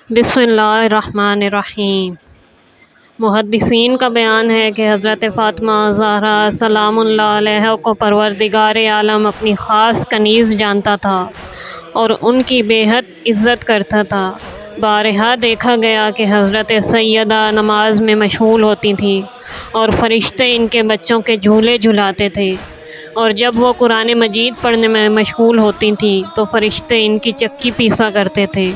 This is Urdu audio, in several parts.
بسم اللہ الرحمن الرحیم۔ محدثین کا بیان ہے کہ حضرت فاطمہ زہرا سلام اللہ علیہا کو پروردگار عالم اپنی خاص کنیز جانتا تھا اور ان کی بے حد عزت کرتا تھا۔ بارہا دیکھا گیا کہ حضرت سیدہ نماز میں مشغول ہوتی تھیں اور فرشتے ان کے بچوں کے جھولے جھلاتے تھے، اور جب وہ قرآن مجید پڑھنے میں مشغول ہوتی تھیں تو فرشتے ان کی چکی پیسا کرتے تھے۔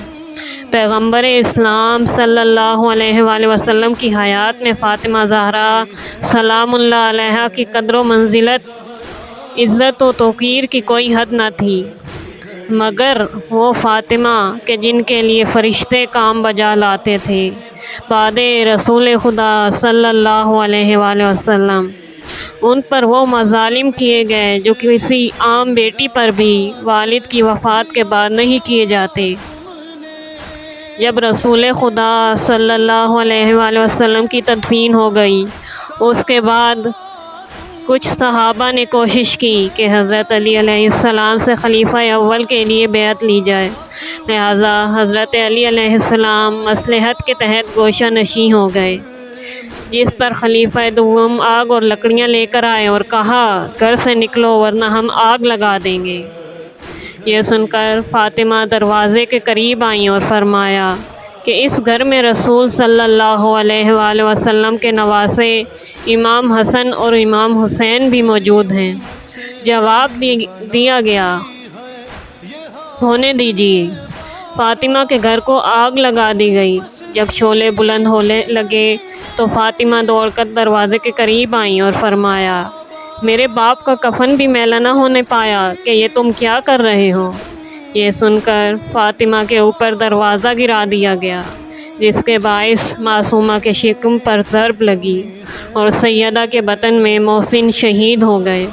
پیغمبر اسلام صلی اللہ علیہ وآلہ وسلم کی حیات میں فاطمہ زہرا سلام اللہ علیہا کی قدر و منزلت، عزت و توقیر کی کوئی حد نہ تھی، مگر وہ فاطمہ کہ جن کے لیے فرشتے کام بجا لاتے تھے بعد رسول خدا صلی اللہ علیہ وآلہ وسلم، ان پر وہ مظالم کیے گئے جو کسی عام بیٹی پر بھی والد کی وفات کے بعد نہیں کیے جاتے۔ جب رسول خدا صلی اللہ علیہ وآلہ وسلم کی تدفین ہو گئی، اس کے بعد کچھ صحابہ نے کوشش کی کہ حضرت علی علیہ السلام سے خلیفہ اول کے لیے بیعت لی جائے، لہٰذا حضرت علی علیہ السلام مصلحت کے تحت گوشہ نشین ہو گئے، جس پر خلیفہ دوم آگ اور لکڑیاں لے کر آئے اور کہا، گھر سے نکلو ورنہ ہم آگ لگا دیں گے۔ یہ سن کر فاطمہ دروازے کے قریب آئیں اور فرمایا کہ اس گھر میں رسول صلی اللہ علیہ وآلہ وسلم کے نواسے امام حسن اور امام حسین بھی موجود ہیں۔ جواب دیا گیا، ہونے دیجیے۔ فاطمہ کے گھر کو آگ لگا دی گئی۔ جب شعلے بلند ہونے لگے تو فاطمہ دوڑ کر دروازے کے قریب آئیں اور فرمایا، میرے باپ کا کفن بھی میلا نہ ہونے پایا کہ یہ تم کیا کر رہے ہو؟ یہ سن کر فاطمہ کے اوپر دروازہ گرا دیا گیا، جس کے باعث معصومہ کے شکم پر ضرب لگی اور سیدہ کے بطن میں محسن شہید ہو گئے۔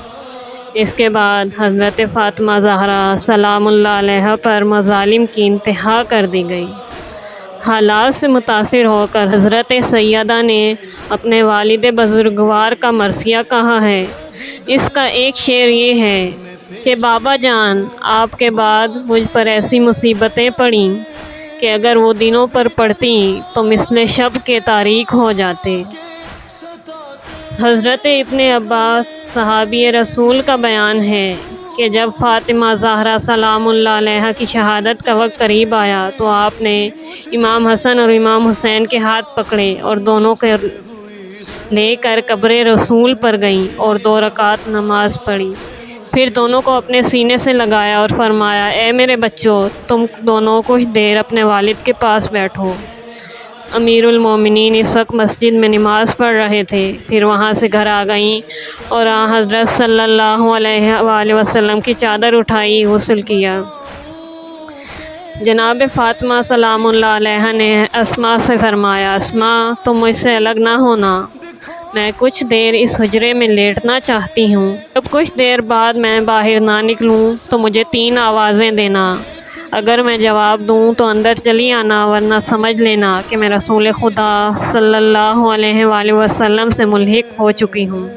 اس کے بعد حضرت فاطمہ زہرا سلام اللہ علیہا پر مظالم کی انتہا کر دی گئی۔ حالات سے متاثر ہو کر حضرت سیدہ نے اپنے والد بزرگوار کا مرثیہ کہا ہے۔ اس کا ایک شعر یہ ہے کہ بابا جان، آپ کے بعد مجھ پر ایسی مصیبتیں پڑیں کہ اگر وہ دنوں پر پڑتیں تو مثل شب کے تاریک ہو جاتے۔ حضرت ابن عباس صحابی رسول کا بیان ہے کہ جب فاطمہ زہرا سلام اللہ علیہا کی شہادت کا وقت قریب آیا تو آپ نے امام حسن اور امام حسین کے ہاتھ پکڑے اور دونوں کو لے کر قبر رسول پر گئیں اور 2 رکعت نماز پڑھی، پھر دونوں کو اپنے سینے سے لگایا اور فرمایا، اے میرے بچوں، تم دونوں کچھ دیر اپنے والد کے پاس بیٹھو۔ امیر المومنین اس وقت مسجد میں نماز پڑھ رہے تھے، پھر وہاں سے گھر آ گئیں اور حضرت صلی اللہ علیہ وآلہ وسلم کی چادر اٹھائی، غسل کیا۔ جناب فاطمہ سلام اللہ علیہا نے اسماء سے فرمایا، اسماء، تم مجھ سے الگ نہ ہونا، میں کچھ دیر اس حجرے میں لیٹنا چاہتی ہوں، جب کچھ دیر بعد میں باہر نہ نکلوں تو مجھے 3 آوازیں دینا، اگر میں جواب دوں تو اندر چلی آنا، ورنہ سمجھ لینا کہ میں رسول خدا صلی اللہ علیہ وآلہ وسلم سے ملحق ہو چکی ہوں۔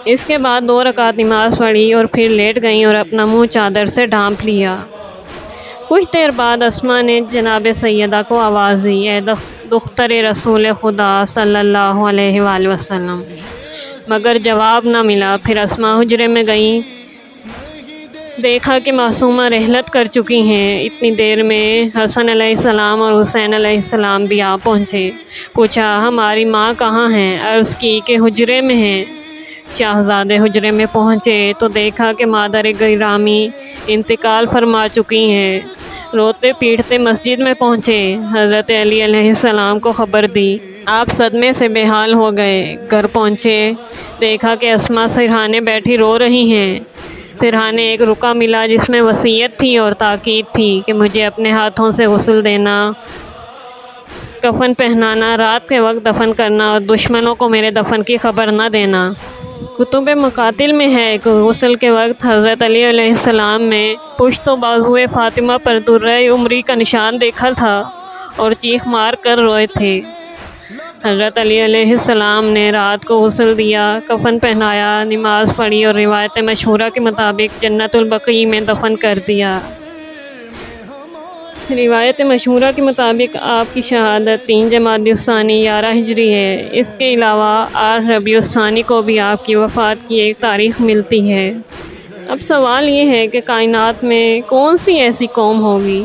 اس کے بعد 2 رکعت نماز پڑھی اور پھر لیٹ گئیں اور اپنا منہ چادر سے ڈھانپ لیا۔ کچھ دیر بعد اسماء نے جناب سیدہ کو آواز دی، اے دختر رسول خدا صلی اللہ علیہ وآلہ وسلم، مگر جواب نہ ملا۔ پھر اسماء حجرے میں گئیں، دیکھا کہ معصومہ رحلت کر چکی ہیں۔ اتنی دیر میں حسن علیہ السلام اور حسین علیہ السلام بھی آ پہنچے۔ پوچھا، ہماری ماں کہاں ہیں؟ عرض کی کہ حجرے میں ہیں۔ شاہزادے حجرے میں پہنچے تو دیکھا کہ مادر گرامی انتقال فرما چکی ہیں۔ روتے پیٹتے مسجد میں پہنچے، حضرت علی علیہ السلام کو خبر دی۔ آپ صدمے سے بے حال ہو گئے۔ گھر پہنچے، دیکھا کہ اسماء سرہانے بیٹھی رو رہی ہیں۔ سرہانے ایک رکا ملا جس میں وصیت تھی اور تاکید تھی کہ مجھے اپنے ہاتھوں سے غسل دینا، کفن پہنانا، رات کے وقت دفن کرنا اور دشمنوں کو میرے دفن کی خبر نہ دینا۔ کتب مقاتل میں ہے کہ غسل کے وقت حضرت علی علیہ السلام میں پشت و بازوئے فاطمہ پر درہ عمری کا نشان دیکھا تھا اور چیخ مار کر روئے تھے۔ حضرت علی علیہ السلام نے رات کو غسل دیا، کفن پہنایا، نماز پڑھی اور روایت مشہورہ کے مطابق جنت البقیع میں دفن کر دیا۔ روایت مشہورہ کے مطابق آپ کی شہادت 3 جمادی الثانی 11 ہجری ہے۔ اس کے علاوہ 8 ربیع الثانی کو بھی آپ کی وفات کی ایک تاریخ ملتی ہے۔ اب سوال یہ ہے کہ کائنات میں کون سی ایسی قوم ہوگی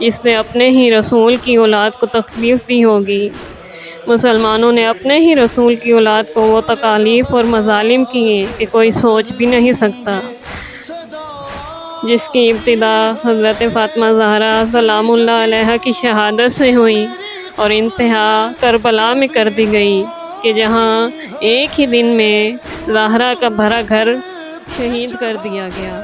جس نے اپنے ہی رسول کی اولاد کو تکلیف دی ہوگی؟ مسلمانوں نے اپنے ہی رسول کی اولاد کو وہ تکالیف اور مظالم کیے کہ کوئی سوچ بھی نہیں سکتا، جس کی ابتدا حضرت فاطمہ زہرا سلام اللہ علیہا کی شہادت سے ہوئی اور انتہا کربلا میں کر دی گئی کہ جہاں ایک ہی دن میں زہرا کا بھرا گھر شہید کر دیا گیا۔